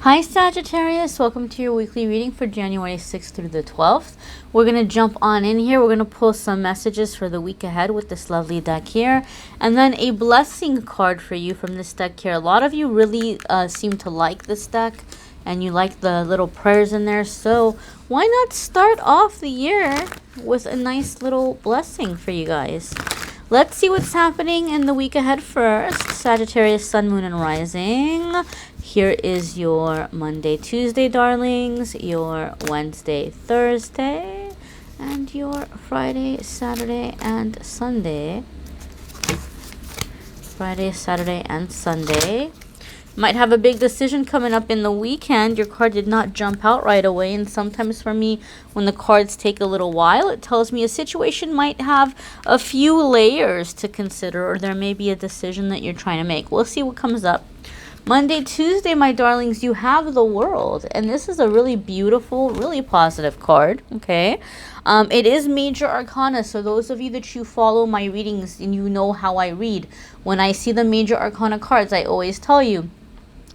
Hi Sagittarius, welcome to your weekly reading for January 6th through the 12th. We're going to jump on in here. We're going to pull some messages for the week ahead with this lovely deck here. And then a blessing card for you from this deck here. A lot of you really seem to like this deck and you like the little prayers in there. So why not start off the year with a nice little blessing for you guys? Let's see what's happening in the week ahead first. Sagittarius, Sun, Moon, and Rising. Here is your Monday, Tuesday, darlings, your Wednesday, Thursday, and your Friday, Saturday, and Sunday. Friday, Saturday, and Sunday. Might have a big decision coming up in the weekend. Your card did not jump out right away, and sometimes for me, when the cards take a little while, it tells me a situation might have a few layers to consider, or there may be a decision that you're trying to make. We'll see what comes up. Monday, Tuesday, my darlings, you have the World, and this is a really beautiful, really positive card, okay? It is major arcana, so those of you that you follow my readings and you know how I read, when I see the major arcana cards, I always tell you,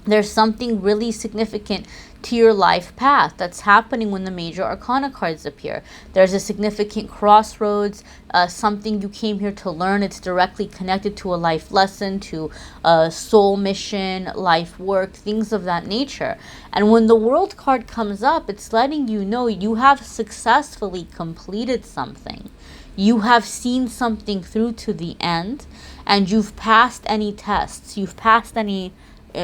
there's something really significant to your life path that's happening when the major arcana cards appear. There's a significant crossroads, something you came here to learn. It's directly connected to a life lesson, to a soul mission, life work, things of that nature. And when the World card comes up, it's letting you know you have successfully completed something. You have seen something through to the end, and you've passed any tests. You've passed any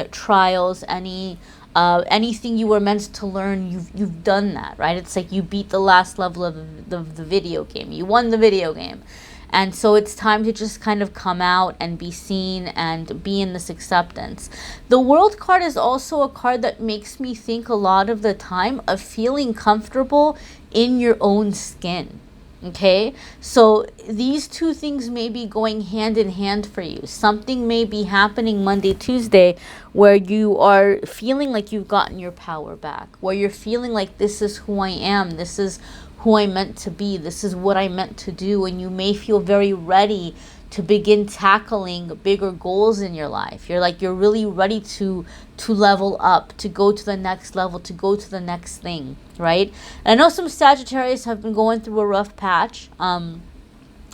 trials, anything you were meant to learn, you've done that, right? It's like you beat the last level of the video game. You won the video game. And so it's time to just kind of come out and be seen and be in this acceptance. The World card is also a card that makes me think a lot of the time of feeling comfortable in your own skin. Okay, so these two things may be going hand in hand for you. Something may be happening Monday, Tuesday, where you are feeling like you've gotten your power back, where you're feeling like this is who I am, this is who I'm meant to be, this is what I'm meant to do, and you may feel very ready to begin tackling bigger goals in your life. You're really ready to level up, to go to the next level, to go to the next thing, right? And I know some Sagittarius have been going through a rough patch.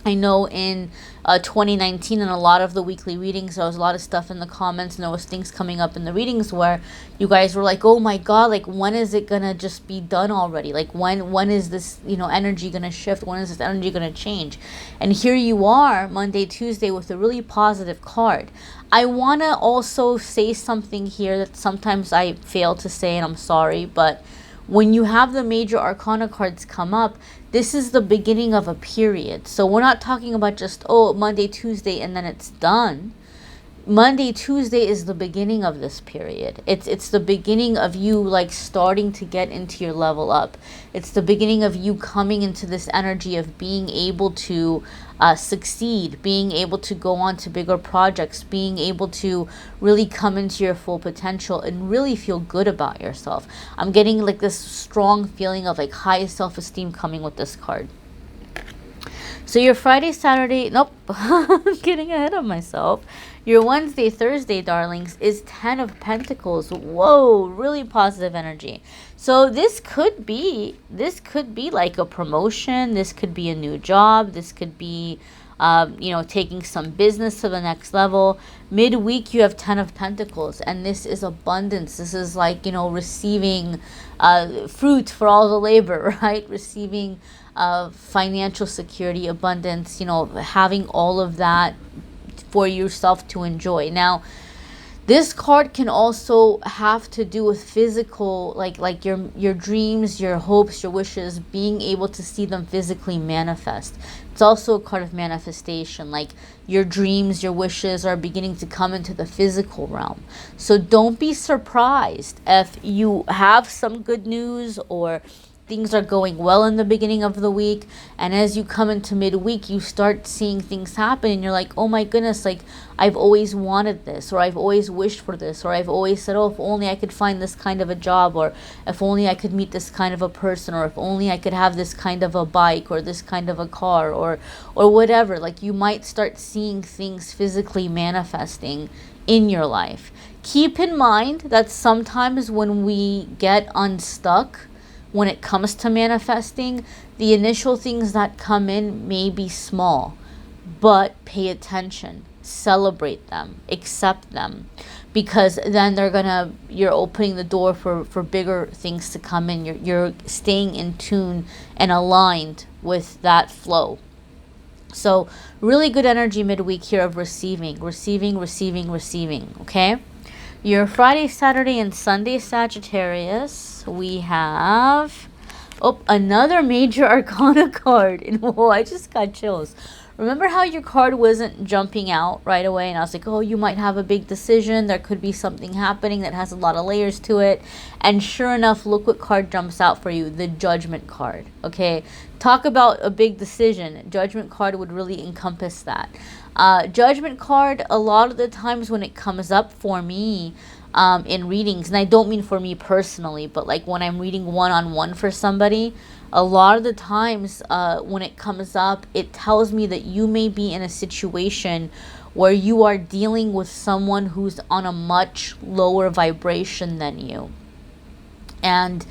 I know in 2019 and a lot of the weekly readings, there was a lot of stuff in the comments and there was things coming up in the readings where you guys were like, oh my God, like when is it gonna just be done already? Like when is this, energy gonna shift? When is this energy gonna change? And here you are Monday, Tuesday with a really positive card. I wanna also say something here that sometimes I fail to say, and I'm sorry, but when you have the major arcana cards come up, this is the beginning of a period. So we're not talking about just, Monday, Tuesday, and then it's done. Monday, Tuesday is the beginning of this period. It's the beginning of you like starting to get into your level up. It's the beginning of you coming into this energy of being able to succeed, being able to go on to bigger projects, being able to really come into your full potential and really feel good about yourself. I'm getting like this strong feeling of like high self-esteem coming with this card. So your Friday, Saturday, nope, I'm getting ahead of myself. Your Wednesday, Thursday, darlings, is 10 of Pentacles. Whoa, really positive energy. So this could be like a promotion. This could be a new job. This could be, taking some business to the next level. Midweek, you have 10 of Pentacles, and this is abundance. This is like, receiving fruit for all the labor, right? Receiving financial security, abundance, having all of that for yourself to enjoy. Now, this card can also have to do with physical, like your dreams, your hopes, your wishes, being able to see them physically manifest. It's also a card of manifestation, like your dreams, your wishes are beginning to come into the physical realm. So don't be surprised if you have some good news or things are going well in the beginning of the week, and as you come into midweek, you start seeing things happen and you're like, oh my goodness, like I've always wanted this, or I've always wished for this, or I've always said, oh, if only I could find this kind of a job, or if only I could meet this kind of a person, or if only I could have this kind of a bike or this kind of a car, or whatever. Like you might start seeing things physically manifesting in your life. Keep in mind that sometimes when we get unstuck, when it comes to manifesting, the initial things that come in may be small, but pay attention, celebrate them, accept them, because then you're opening the door for bigger things to come in. You're staying in tune and aligned with that flow. So really good energy midweek here of receiving, okay? Your Friday, Saturday, and Sunday Sagittarius, we have another major arcana card. And whoa, I just got chills. Remember how your card wasn't jumping out right away, and I was like, oh, you might have a big decision. There could be something happening that has a lot of layers to it. And sure enough, look what card jumps out for you, the Judgment card. Okay, talk about a big decision. Judgment card would really encompass that. Judgment card, a lot of the times when it comes up for me in readings, and I don't mean for me personally, but like when I'm reading one-on-one for somebody, a lot of the times when it comes up, it tells me that you may be in a situation where you are dealing with someone who's on a much lower vibration than you. And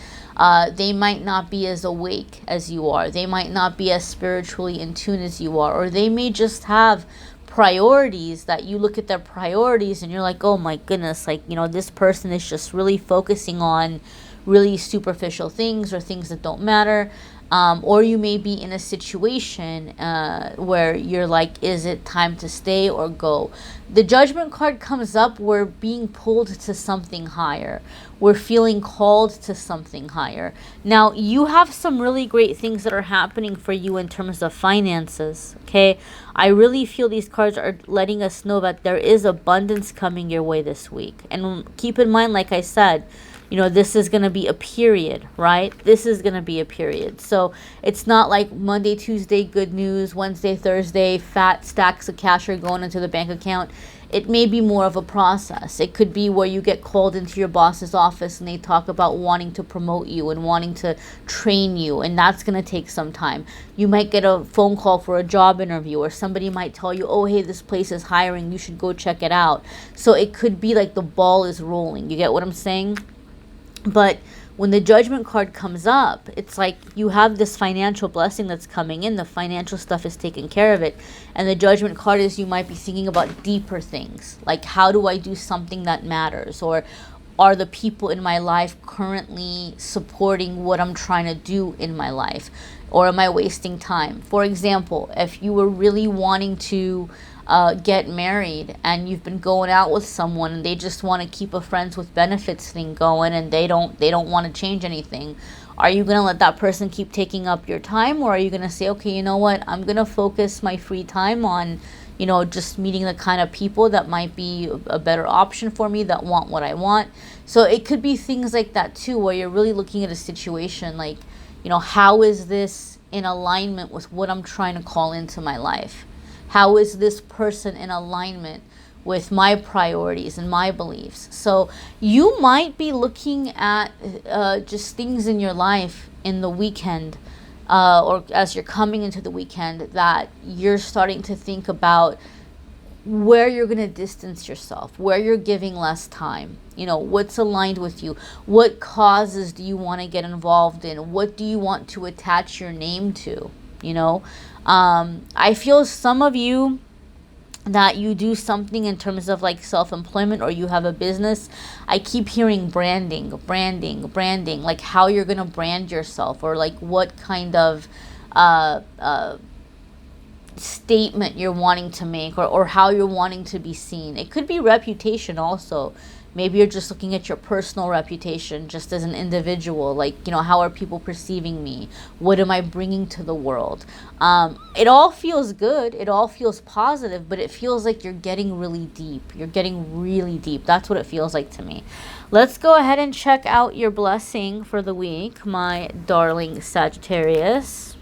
they might not be as awake as you are. They might not be as spiritually in tune as you are. Or they may just have priorities that you look at their priorities and you're like, oh my goodness, like, you know, this person is just really focusing on really superficial things or things that don't matter. Or you may be in a situation where you're like, is it time to stay or go? The Judgment card comes up, we're being pulled to something higher. We're feeling called to something higher. Now, you have some really great things that are happening for you in terms of finances, okay? I really feel these cards are letting us know that there is abundance coming your way this week. And keep in mind, like I said, you know, this is going to be a period, right? This is going to be a period. So it's not like Monday, Tuesday, good news, Wednesday, Thursday, fat stacks of cash are going into the bank account. It may be more of a process. It could be where you get called into your boss's office and they talk about wanting to promote you and wanting to train you, and that's going to take some time. You might get a phone call for a job interview, or somebody might tell you, oh, hey, this place is hiring, you should go check it out. So it could be like the ball is rolling. You get what I'm saying? But when the Judgment card comes up, it's like you have this financial blessing that's coming in. The financial stuff is taken care of it. And the Judgment card is you might be thinking about deeper things. Like, how do I do something that matters? Or are the people in my life currently supporting what I'm trying to do in my life? Or am I wasting time? For example, if you were really wanting to get married and you've been going out with someone and they just want to keep a friends with benefits thing going and they don't want to change anything, are you going to let that person keep taking up your time? Or are you going to say, okay, you know what, I'm going to focus my free time on, you know, just meeting the kind of people that might be a better option for me, that want what I want? So it could be things like that too, where you're really looking at a situation like, you know, how is this in alignment with what I'm trying to call into my life? How is this person in alignment with my priorities and my beliefs? So you might be looking at just things in your life in the weekend, or as you're coming into the weekend, that you're starting to think about where you're going to distance yourself, where you're giving less time, you know, what's aligned with you, what causes do you want to get involved in, what do you want to attach your name to, you know. I feel some of you that you do something in terms of like self-employment, or you have a business. I keep hearing branding, like how you're going to brand yourself, or like what kind of statement you're wanting to make, or how you're wanting to be seen. It could be reputation also. Maybe you're just looking at your personal reputation just as an individual. Like, you know, how are people perceiving me? What am I bringing to the world? It all feels good. It all feels positive, but it feels like you're getting really deep. You're getting really deep. That's what it feels like to me. Let's go ahead and check out your blessing for the week, my darling Sagittarius.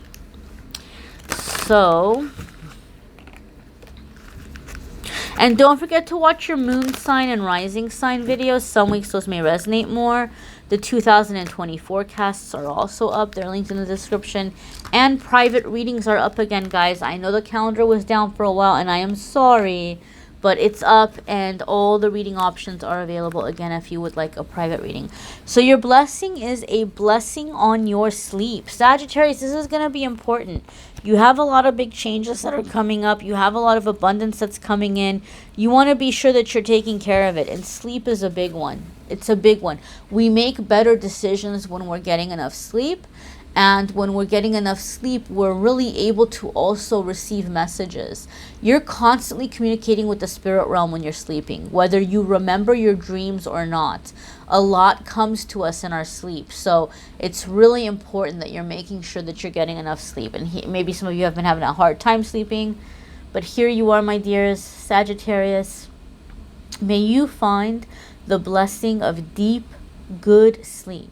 So, and don't forget to watch your moon sign and rising sign videos. Some weeks those may resonate more. The 2020 forecasts are also up. They're linked in the description. And private readings are up again, guys. I know the calendar was down for a while, and I am sorry. but it's up, and all the reading options are available again if you would like a private reading. So your blessing is a blessing on your sleep. Sagittarius, this is going to be important. You have a lot of big changes that are coming up. You have a lot of abundance that's coming in. You want to be sure that you're taking care of it, and sleep is a big one. It's a big one. We make better decisions when we're getting enough sleep. And when we're getting enough sleep, we're really able to also receive messages. You're constantly communicating with the spirit realm when you're sleeping, whether you remember your dreams or not. A lot comes to us in our sleep. So it's really important that you're making sure that you're getting enough sleep. And maybe some of you have been having a hard time sleeping, but here you are, my dears, Sagittarius. May you find the blessing of deep, good sleep.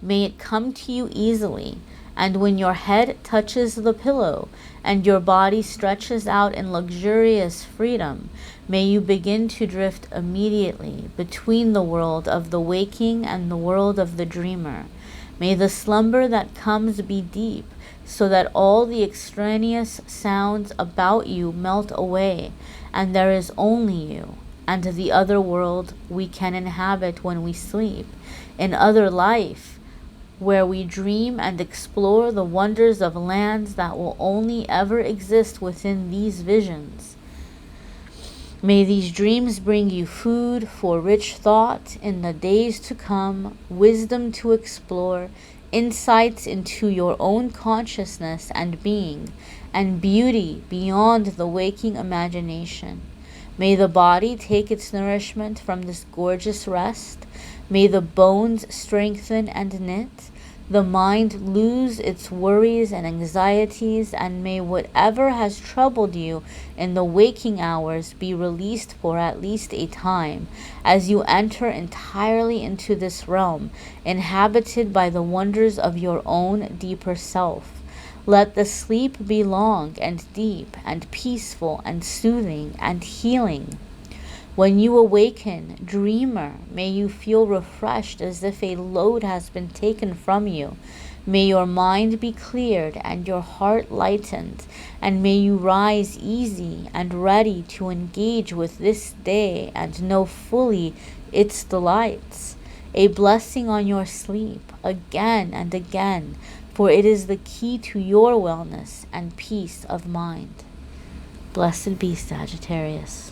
May it come to you easily, and when your head touches the pillow and your body stretches out in luxurious freedom, may you begin to drift immediately between the world of the waking and the world of the dreamer. May the slumber that comes be deep, so that all the extraneous sounds about you melt away, and there is only you and the other world we can inhabit when we sleep, in other life, where we dream and explore the wonders of lands that will only ever exist within these visions. May these dreams bring you food for rich thought in the days to come, wisdom to explore, insights into your own consciousness and being, and beauty beyond the waking imagination. May the body take its nourishment from this gorgeous rest. May the bones strengthen and knit, the mind lose its worries and anxieties, and may whatever has troubled you in the waking hours be released for at least a time, as you enter entirely into this realm, inhabited by the wonders of your own deeper self. Let the sleep be long and deep and peaceful and soothing and healing. When you awaken, dreamer, may you feel refreshed as if a load has been taken from you. May your mind be cleared and your heart lightened, and may you rise easy and ready to engage with this day and know fully its delights. A blessing on your sleep, again and again, for it is the key to your wellness and peace of mind. Blessed be, Sagittarius.